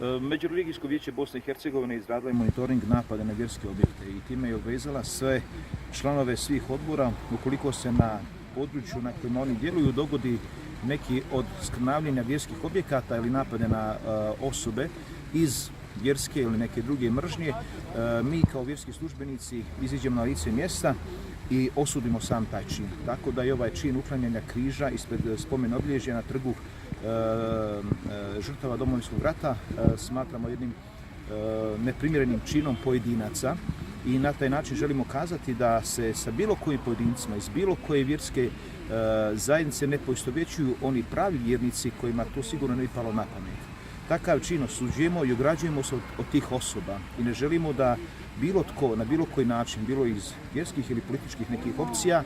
Međureligijsko vijeće Bosne i Hercegovine izradilo je monitoring napada na vjerske objekte i time je obvezala sve članove svih odbora ukoliko se na području na kojima oni djeluju dogodi neki od skrnavljenja vjerskih objekata ili napade na osobe iz vjerske ili neke druge mržnje, mi kao vjerski službenici iziđemo na lice mjesta i osudimo sam taj čin. Tako da je ovaj čin uklanjanja križa ispred spomen obilježja na trgu žrtava Domovinskog rata smatramo jednim neprimjerenim činom pojedinaca i na taj način želimo kazati da se sa bilo kojim pojedincima iz bilo koje vjerske zajednice ne poistovjećuju oni pravi vjernici kojima to sigurno ne bi palo na pamet. Takav čin osuđujemo i ograđujemo se od tih osoba i ne želimo da bilo tko na bilo koji način, bilo iz vjerskih ili političkih nekih opcija,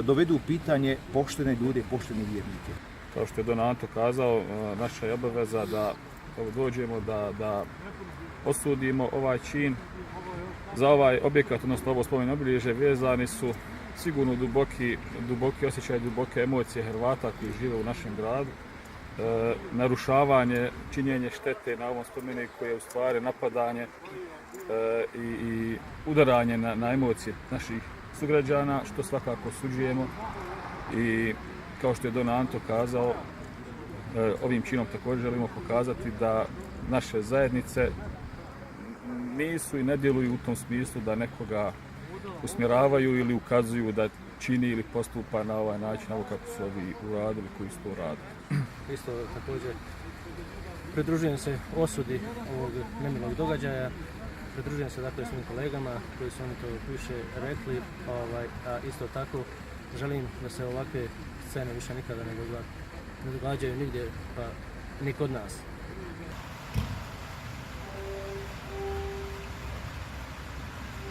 dovedu u pitanje poštene ljude, poštene vjernike. Kao što je Don Anto kazao, naša je obaveza da dođemo da osudimo ovaj čin. Za ovaj objekat, odnosno ovo spomen obilježje, vezani su sigurno duboki osjećaj, duboke emocije Hrvata koji žive u našem gradu. Narušavanje, činjenje štete na ovom spomeniku je u stvari napadanje i udaranje na emocije naših sugrađana, što svakako osuđujemo. I kao što je Don Anto kazao, ovim činom također želimo pokazati da naše zajednice nisu i ne djeluju u tom smislu da nekoga usmjeravaju ili ukazuju da čini ili postupa na ovaj način, ovo kako su ovi uradili koji su to radili. Isto također pridružujem se osudi ovog nemilog događaja, pridružujem se dakle svim kolegama koji su oni to više rekli, a isto tako želim da se ovakve scene više nikada ne događaju nigdje, pa ni kod nas.